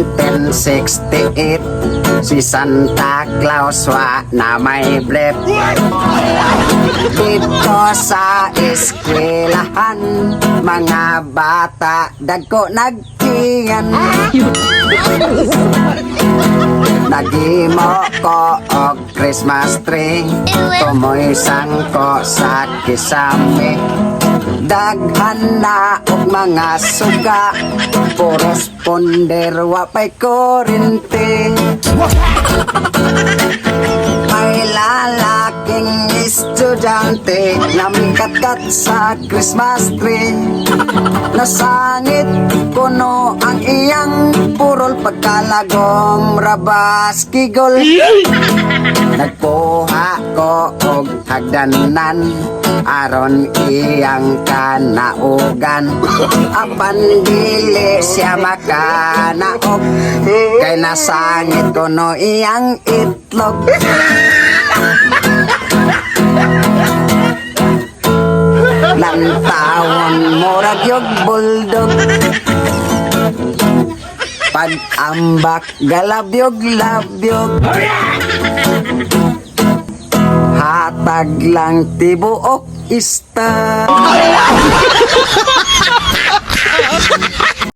1968 si Santa Claus wa na may blip. Dito sa eskwelahan mga bata dagko nagtingan. Nagimo ko og Christmas tree, tumoy sangko sa kisame. Daghan na og mga suga, puros ponder wa pa'y kurente. May lalaking estudyante na mikat-kat sa Christmas tree. Nasangit kuno ang iyang purol pagkalagom rabas kigol. Nagpuha ko og hagdanan aron iyang kanaugan. Apan dili siya makanaog kay nasangit kuno iyang itlog. Lantawon murag yung bulldog, pag-ambak galabyog-labyog. Hatag lang tibuok ista.